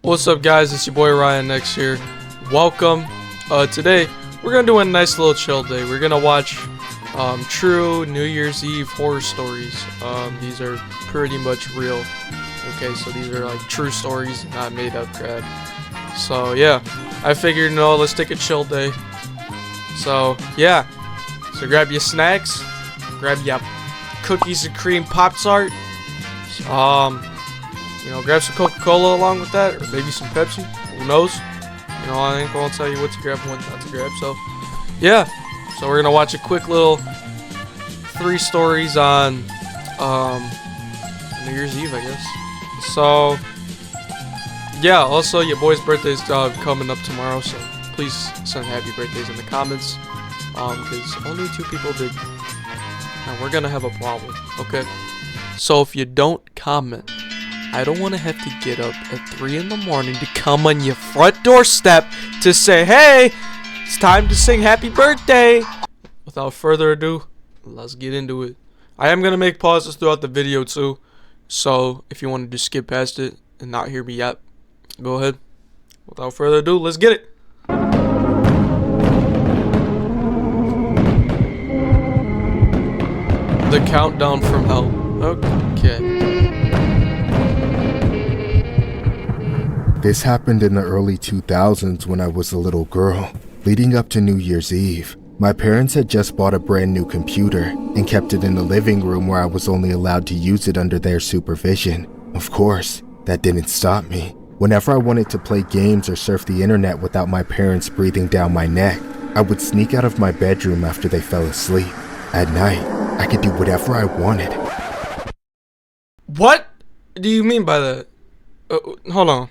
What's up, guys? It's your boy Ryan Next here. Welcome. Today we're gonna do a nice little chill day. We're gonna watch true New Year's Eve horror stories. These are pretty much real. Okay, so these are like true stories, not made up crap. So yeah, I figured let's take a chill day. So yeah, so grab your snacks, grab your cookies and cream Pop-Tart. Grab some Coca-Cola along with that, or maybe some Pepsi. Who knows? I ain't gonna tell you what to grab and what not to grab. So, yeah. So we're gonna watch a quick little 3 stories on New Year's Eve, I guess. So, yeah. Also, your boy's birthday's coming up tomorrow, so please send happy birthdays in the comments. Because only 2 people did. Now we're gonna have a problem. Okay. So if you don't comment, I don't want to have to get up at 3 in the morning to come on your front doorstep to say, hey, it's time to sing happy birthday. Without further ado, let's get into it. I am going to make pauses throughout the video too. So if you want to just skip past it and not hear me yet, go ahead. Without further ado, let's get it. The countdown from hell. Okay. This happened in the early 2000s when I was a little girl. Leading up to New Year's Eve, my parents had just bought a brand new computer and kept it in the living room where I was only allowed to use it under their supervision. Of course, that didn't stop me. Whenever I wanted to play games or surf the internet without my parents breathing down my neck, I would sneak out of my bedroom after they fell asleep. At night, I could do whatever I wanted. What do you mean by that? Hold on.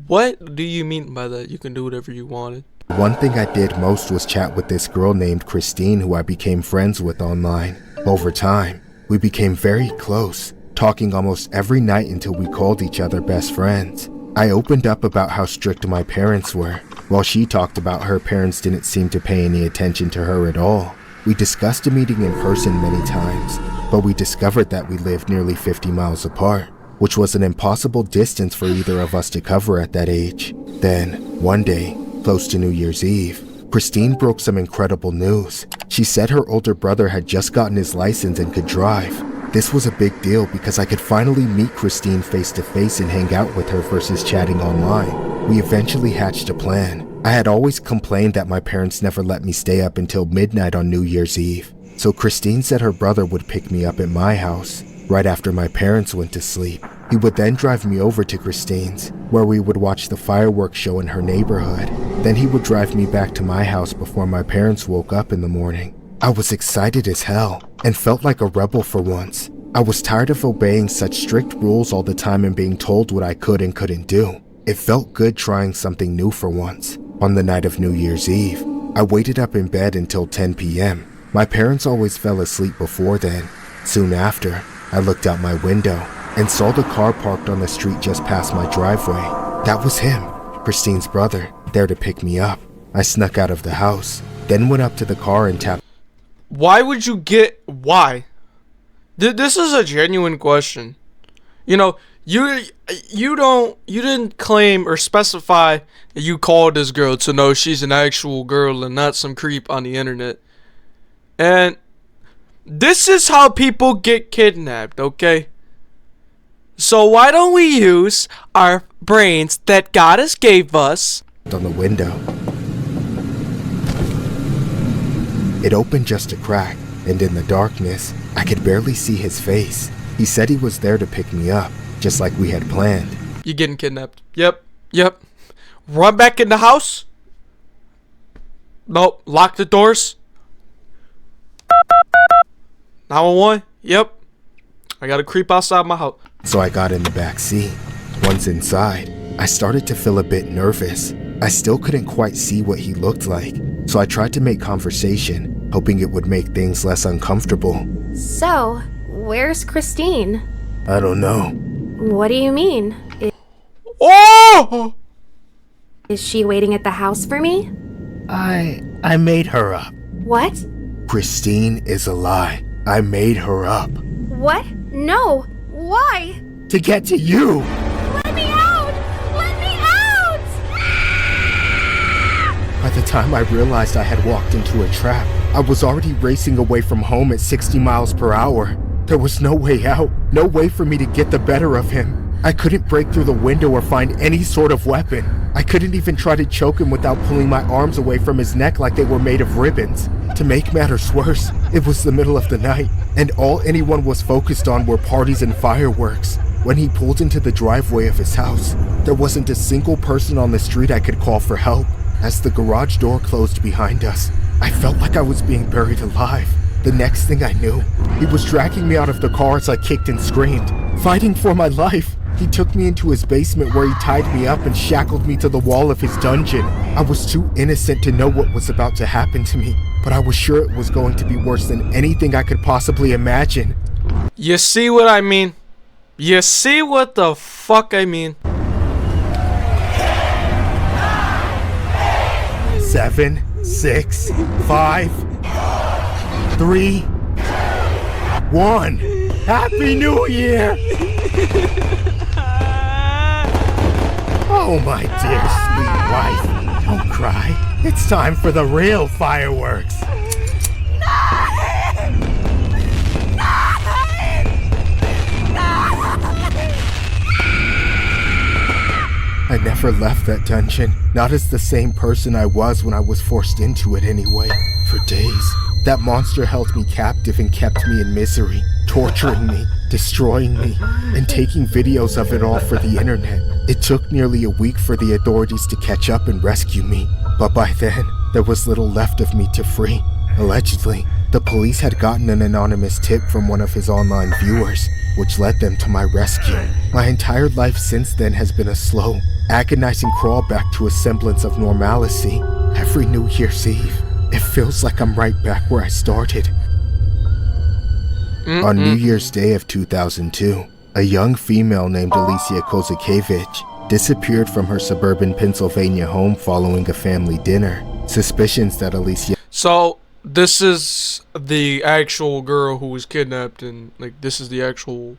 What do you mean by that? You can do whatever you wanted. One thing I did most was chat with this girl named Christine who I became friends with online. Over time, we became very close, talking almost every night until we called each other best friends. I opened up about how strict my parents were, while she talked about her parents didn't seem to pay any attention to her at all. We discussed a meeting in person many times, but we discovered that we lived nearly 50 miles apart, which was an impossible distance for either of us to cover at that age. Then, one day, close to New Year's Eve, Christine broke some incredible news. She said her older brother had just gotten his license and could drive. This was a big deal because I could finally meet Christine face to face and hang out with her versus chatting online. We eventually hatched a plan. I had always complained that my parents never let me stay up until midnight on New Year's Eve, so Christine said her brother would pick me up at my house right after my parents went to sleep. He would then drive me over to Christine's, where we would watch the fireworks show in her neighborhood. Then he would drive me back to my house before my parents woke up in the morning. I was excited as hell and felt like a rebel for once. I was tired of obeying such strict rules all the time and being told what I could and couldn't do. It felt good trying something new for once. On the night of New Year's Eve, I waited up in bed until 10 p.m. My parents always fell asleep before then. Soon after, I looked out my window and saw the car parked on the street just past my driveway. That was him, Christine's brother, there to pick me up. I snuck out of the house, then went up to the car and tapped. Why would you get... Why? This is a genuine question. You didn't claim or specify that you called this girl to know she's an actual girl and not some creep on the internet. And this is how people get kidnapped, okay? So why don't we use our brains that Goddess gave us? On the window. It opened just a crack, and in the darkness, I could barely see his face. He said he was there to pick me up, just like we had planned. You're getting kidnapped. Yep. Run back in the house. Nope. Lock the doors. 911. Yep. I got a creep outside my house. So I got in the back seat. Once inside, I started to feel a bit nervous. I still couldn't quite see what he looked like, so I tried to make conversation, hoping it would make things less uncomfortable. So, where's Christine? I don't know. What do you mean? Oh! Is she waiting at the house for me? I made her up. What? Christine is a lie. I made her up. What? No. Why? To get to you. Let me out! Let time I realized I had walked into a trap, I was already racing away from home at 60 miles per hour. There was no way out, no way for me to get the better of him. I couldn't break through the window or find any sort of weapon. I couldn't even try to choke him without pulling my arms away from his neck like they were made of ribbons. To make matters worse, it was the middle of the night, and all anyone was focused on were parties and fireworks. When he pulled into the driveway of his house, there wasn't a single person on the street I could call for help. As the garage door closed behind us, I felt like I was being buried alive. The next thing I knew, he was dragging me out of the car as I kicked and screamed, fighting for my life. He took me into his basement where he tied me up and shackled me to the wall of his dungeon. I was too innocent to know what was about to happen to me, but I was sure it was going to be worse than anything I could possibly imagine. You see what I mean? You see what the fuck I mean? 7, 6, 5, 3, 1. Happy New Year! Oh, my dear sweet wife, don't cry. It's time for the real fireworks. I never left that dungeon, not as the same person I was when I was forced into it anyway. For days, that monster held me captive and kept me in misery, torturing me, destroying me, and taking videos of it all for the internet. It took nearly a week for the authorities to catch up and rescue me, but by then, there was little left of me to free. Allegedly, the police had gotten an anonymous tip from one of his online viewers, which led them to my rescue. My entire life since then has been a slow, agonizing crawl back to a semblance of normalcy. Every New Year's Eve, it feels like I'm right back where I started. On New Year's Day of 2002, a young female named Alicia Kozakevich disappeared from her suburban Pennsylvania home following a family dinner. Suspicions that Alicia... So, this is the actual girl who was kidnapped, and, like, this is the actual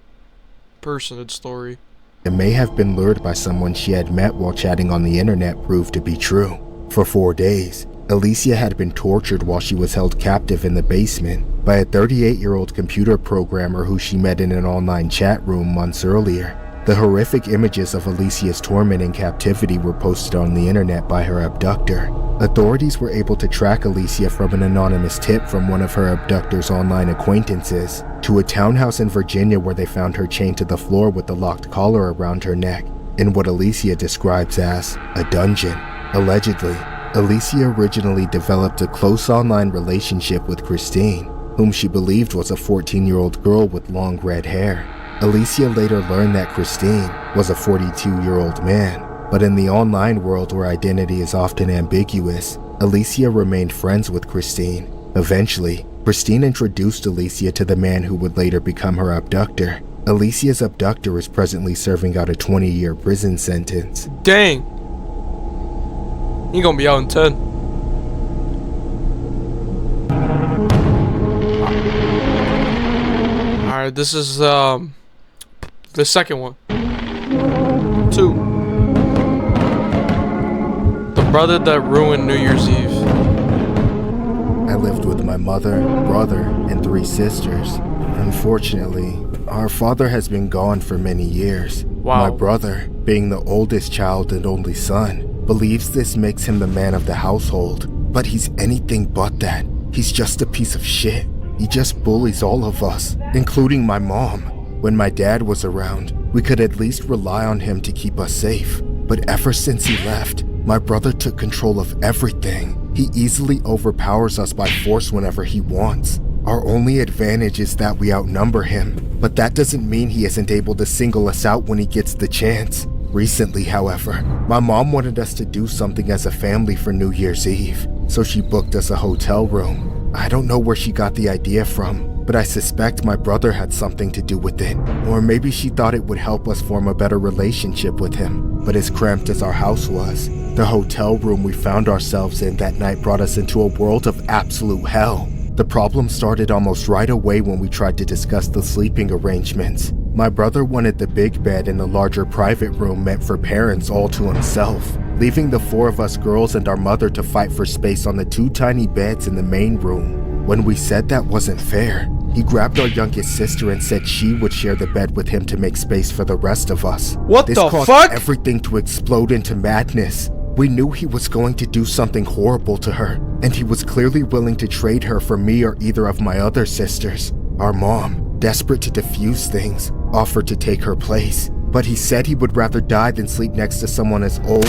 person's story. It may have been lured by someone she had met while chatting on the internet proved to be true. For 4 days, Alicia had been tortured while she was held captive in the basement by a 38-year-old computer programmer who she met in an online chat room months earlier. The horrific images of Alicia's torment in captivity were posted on the internet by her abductor. Authorities were able to track Alicia from an anonymous tip from one of her abductor's online acquaintances to a townhouse in Virginia where they found her chained to the floor with a locked collar around her neck in what Alicia describes as a dungeon. Allegedly, Alicia originally developed a close online relationship with Christine, whom she believed was a 14-year-old girl with long red hair. Alicia later learned that Christine was a 42-year-old man, but in the online world where identity is often ambiguous, Alicia remained friends with Christine. Eventually, Christine introduced Alicia to the man who would later become her abductor. Alicia's abductor is presently serving out a 20-year prison sentence. Dang! He gonna be out in 10. Alright, this is the second one. 2. The brother that ruined New Year's Eve. I lived with my mother, brother, and 3 sisters. Unfortunately, our father has been gone for many years. Wow. My brother, being the oldest child and only son, believes this makes him the man of the household, but he's anything but that. He's just a piece of shit. He just bullies all of us, including my mom. When my dad was around, we could at least rely on him to keep us safe. But ever since he left, my brother took control of everything. He easily overpowers us by force whenever he wants. Our only advantage is that we outnumber him, but that doesn't mean he isn't able to single us out when he gets the chance. Recently, however, my mom wanted us to do something as a family for New Year's Eve, so she booked us a hotel room. I don't know where she got the idea from, but I suspect my brother had something to do with it, or maybe she thought it would help us form a better relationship with him. But as cramped as our house was, the hotel room we found ourselves in that night brought us into a world of absolute hell. The problem started almost right away when we tried to discuss the sleeping arrangements. My brother wanted the big bed in the larger private room meant for parents all to himself. leaving the 4 of us girls and our mother to fight for space on the 2 tiny beds in the main room. When we said that wasn't fair, he grabbed our youngest sister and said she would share the bed with him to make space for the rest of us. What this the caused fuck? everything to explode into madness. We knew he was going to do something horrible to her, and he was clearly willing to trade her for me or either of my other sisters. Our mom, desperate to defuse things, offered to take her place, but he said he would rather die than sleep next to someone as old,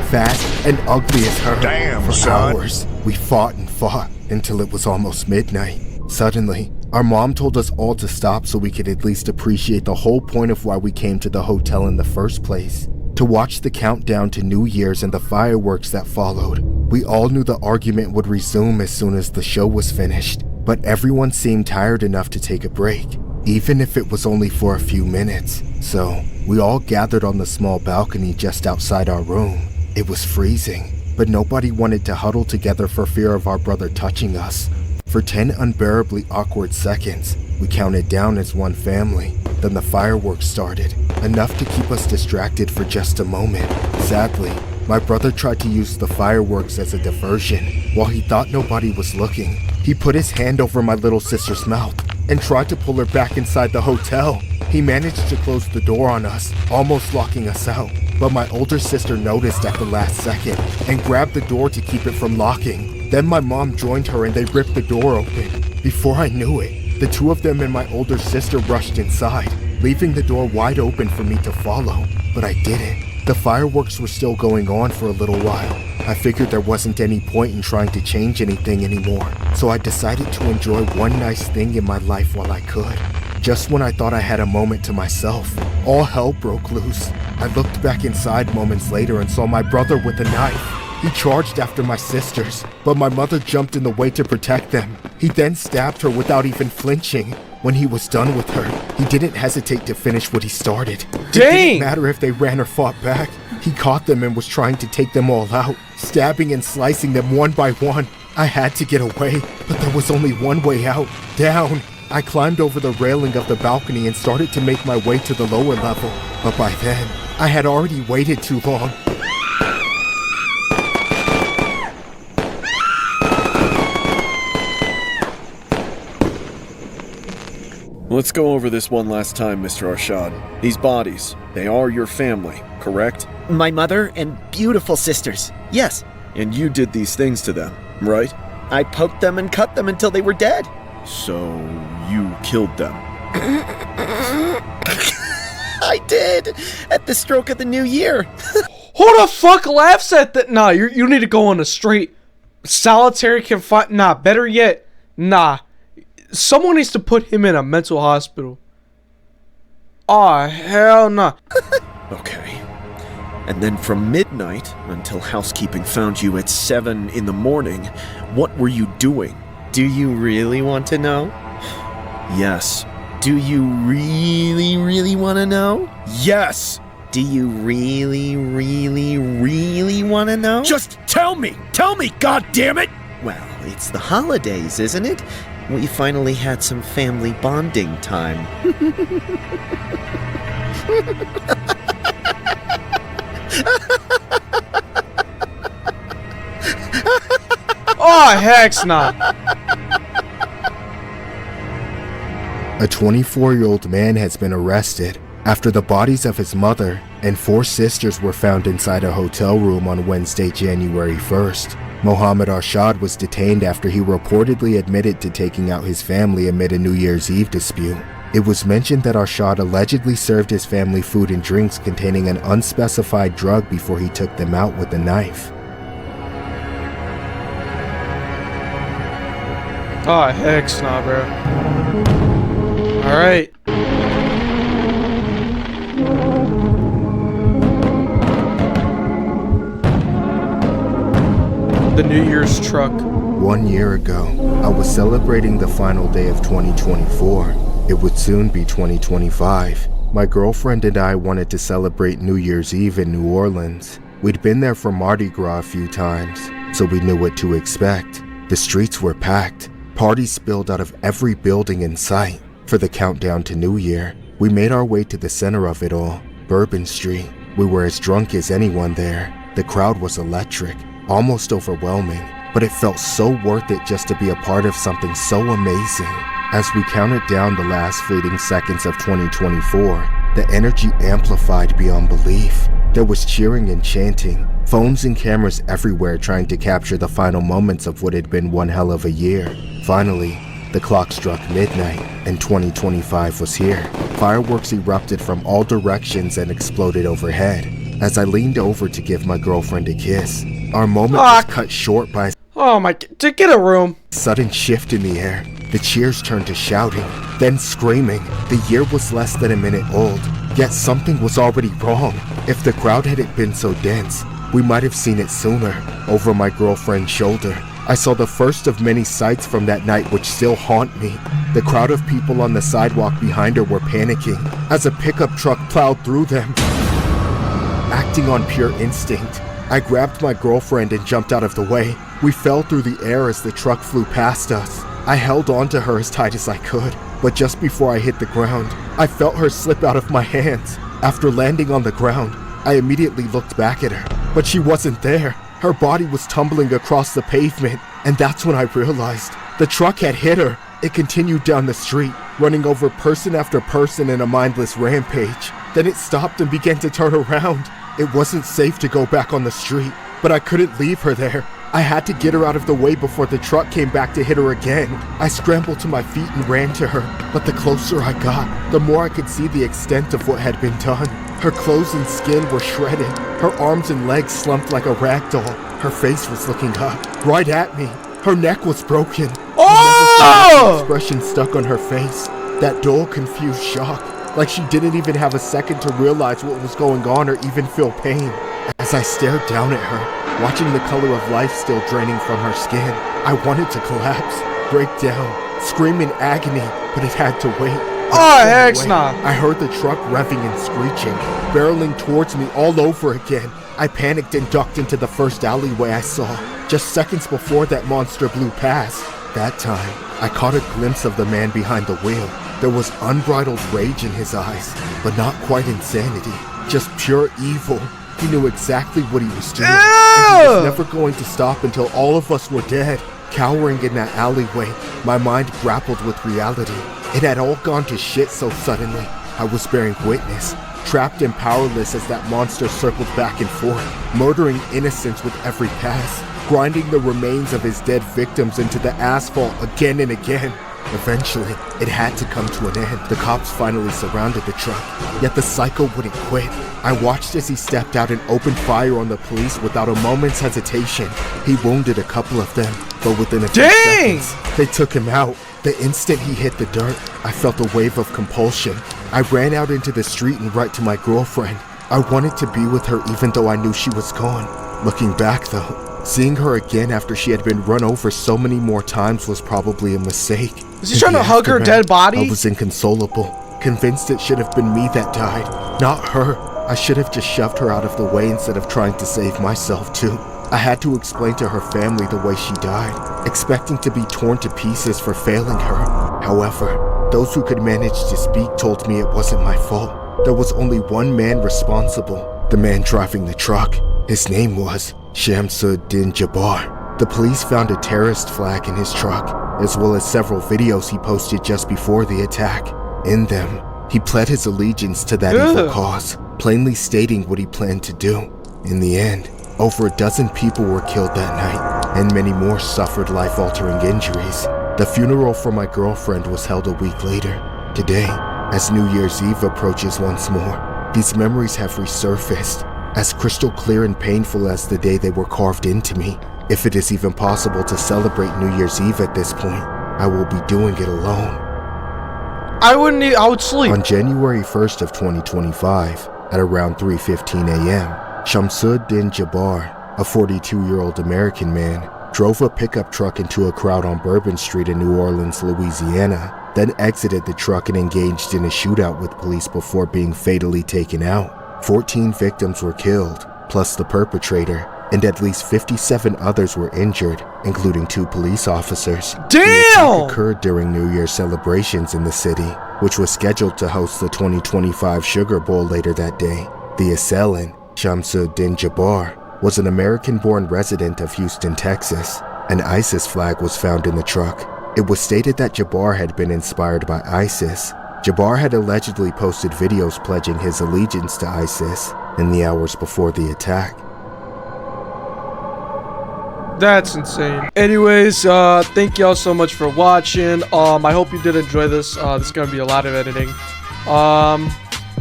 fat, and ugly as her. Damn, for son. hours, we fought and fought until it was almost midnight. Suddenly, our mom told us all to stop so we could at least appreciate the whole point of why we came to the hotel in the first place. To watch the countdown to New Year's and the fireworks that followed. We all knew the argument would resume as soon as the show was finished, but everyone seemed tired enough to take a break, even if it was only for a few minutes. So, we all gathered on the small balcony just outside our room. It was freezing, but nobody wanted to huddle together for fear of our brother touching us. For 10 unbearably awkward seconds, we counted down as one family. Then the fireworks started, enough to keep us distracted for just a moment. Sadly, my brother tried to use the fireworks as a diversion. While he thought nobody was looking, he put his hand over my little sister's mouth and tried to pull her back inside the hotel. He managed to close the door on us, almost locking us out. But my older sister noticed at the last second and grabbed the door to keep it from locking. Then my mom joined her and they ripped the door open. Before I knew it, the 2 of them and my older sister rushed inside, leaving the door wide open for me to follow. But I didn't. The fireworks were still going on for a little while. I figured there wasn't any point in trying to change anything anymore, so I decided to enjoy one nice thing in my life while I could. Just when I thought I had a moment to myself, all hell broke loose. I looked back inside moments later and saw my brother with a knife. He charged after my sisters, but my mother jumped in the way to protect them. He then stabbed her without even flinching. When he was done with her, he didn't hesitate to finish what he started. It didn't matter if they ran or fought back. He caught them and was trying to take them all out, stabbing and slicing them one by one. I had to get away, but there was only one way out, down. I climbed over the railing of the balcony and started to make my way to the lower level. But by then, I had already waited too long. Let's go over this one last time, Mr. Arshad. These bodies, they are your family, correct? My mother and beautiful sisters, yes. And you did these things to them, right? I poked them and cut them until they were dead. So, you killed them. I did! At the stroke of the new year. Who the fuck laughs at that? Nah, you need to go on a straight solitary confinement. Nah, better yet, nah. Someone needs to put him in a mental hospital. Aw, hell nah. Okay. And then from midnight until housekeeping found you at 7 in the morning, what were you doing? Do you really want to know? Yes. Do you really want to know? Yes! Do you really want to know? Just tell me! Tell me, goddammit! Well, it's the holidays, isn't it? We finally had some family bonding time. Oh, heck nah. A 24-year-old man has been arrested after the bodies of his mother and 4 sisters were found inside a hotel room on Wednesday, January 1st. Mohammed Arshad was detained after he reportedly admitted to taking out his family amid a New Year's Eve dispute. It was mentioned that Arshad allegedly served his family food and drinks containing an unspecified drug before he took them out with a knife. Oh, heck nah, bro. Alright. The New Year's truck. 1 year ago, I was celebrating the final day of 2024. It would soon be 2025. My girlfriend and I wanted to celebrate New Year's Eve in New Orleans. We'd been there for Mardi Gras a few times, so we knew what to expect. The streets were packed. Parties spilled out of every building in sight. For the countdown to New Year, we made our way to the center of it all, Bourbon Street. We were as drunk as anyone there. The crowd was electric, almost overwhelming, but it felt so worth it just to be a part of something so amazing. As we counted down the last fleeting seconds of 2024, the energy amplified beyond belief. There was cheering and chanting, phones and cameras everywhere trying to capture the final moments of what had been one hell of a year. Finally, the clock struck midnight, and 2025 was here. Fireworks erupted from all directions and exploded overhead. As I leaned over to give my girlfriend a kiss, our moment was cut short by Oh my, to get a room. a sudden shift in the air. The cheers turned to shouting, then screaming. The year was less than a minute old, yet something was already wrong. If the crowd hadn't been so dense, we might have seen it sooner. Over my girlfriend's shoulder, I saw the first of many sights from that night which still haunt me. The crowd of people on the sidewalk behind her were panicking as a pickup truck plowed through them. Acting on pure instinct, I grabbed my girlfriend and jumped out of the way. We fell through the air as the truck flew past us. I held onto her as tight as I could, but just before I hit the ground, I felt her slip out of my hands. After landing on the ground, I immediately looked back at her, but she wasn't there. Her body was tumbling across the pavement, and that's when I realized the truck had hit her. It continued down the street, running over person after person in a mindless rampage. Then it stopped and began to turn around. It wasn't safe to go back on the street, but I couldn't leave her there. I had to get her out of the way before the truck came back to hit her again. I scrambled to my feet and ran to her, but the closer I got, the more I could see the extent of what had been done. Her clothes and skin were shredded. Her arms and legs slumped like a rag doll. Her face was looking up, right at me. Her neck was broken. The expression stuck on her face, that dull, confused shock, like she didn't even have a second to realize what was going on or even feel pain. As I stared down at her, watching the color of life still draining from her skin, I wanted to collapse, break down, scream in agony, but it had to wait. Oh, heck nah. I heard the truck revving and screeching, barreling towards me all over again. I panicked and ducked into the first alleyway I saw, just seconds before that monster blew past. That time, I caught a glimpse of the man behind the wheel. There was unbridled rage in his eyes, but not quite insanity, just pure evil. He knew exactly what he was doing, and he was never going to stop until all of us were dead. Cowering in that alleyway, my mind grappled with reality. It had all gone to shit so suddenly. I was bearing witness, trapped and powerless as that monster circled back and forth, murdering innocents with every pass, grinding the remains of his dead victims into the asphalt again and again. Eventually, it had to come to an end. The cops finally surrounded the truck, yet the psycho wouldn't quit. I watched as he stepped out and opened fire on the police without a moment's hesitation. He wounded a couple of them, but within a few seconds, they took him out. The instant he hit the dirt, I felt a wave of compulsion. I ran out into the street and right to my girlfriend. I wanted to be with her even though I knew she was gone. Looking back though, seeing her again after she had been run over so many more times was probably a mistake. Is he trying to hug her dead body? I was inconsolable, convinced it should have been me that died, not her. I should have just shoved her out of the way instead of trying to save myself too. I had to explain to her family the way she died, expecting to be torn to pieces for failing her. However, those who could manage to speak told me it wasn't my fault. There was only one man responsible, the man driving the truck. His name was Shamsuddin Jabbar. The police found a terrorist flag in his truck, as well as several videos he posted just before the attack. In them, he pled his allegiance to that evil cause, plainly stating what he planned to do. In the end, over a dozen people were killed that night, and many more suffered life-altering injuries. The funeral for my girlfriend was held a week later. Today, as New Year's Eve approaches once more, these memories have resurfaced, as crystal clear and painful as the day they were carved into me. If it is even possible to celebrate New Year's Eve at this point, I will be doing it alone. I would sleep. On January 1st of 2025, at around 3:15 a.m., Shamsuddin Jabbar, a 42-year-old American man, drove a pickup truck into a crowd on Bourbon Street in New Orleans, Louisiana, then exited the truck and engaged in a shootout with police before being fatally taken out. 14 victims were killed, plus the perpetrator, and at least 57 others were injured, including 2 police officers. Damn! The attack occurred during New Year's celebrations in the city, which was scheduled to host the 2025 Sugar Bowl later that day. The assailant, Shamsuddin Jabbar, was an American-born resident of Houston, Texas. An ISIS flag was found in the truck. It was stated that Jabbar had been inspired by ISIS. Jabbar had allegedly posted videos pledging his allegiance to ISIS in the hours before the attack. That's insane. Anyways, thank y'all so much for watching. I hope you did enjoy this. This is gonna be a lot of editing.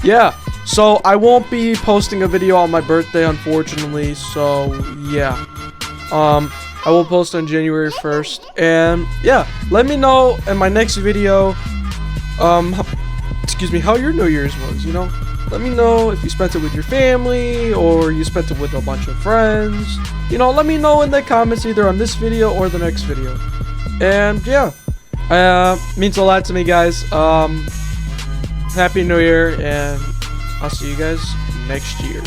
Yeah. So I won't be posting a video on my birthday, unfortunately. So yeah. I will post on January 1st. And yeah, let me know in my next video, excuse me, how your New Year's was, you know? Let me know if you spent it with your family or you spent it with a bunch of friends. You know, let me know in the comments either on this video or the next video. And yeah, means a lot to me, guys. Happy New Year, and I'll see you guys next year.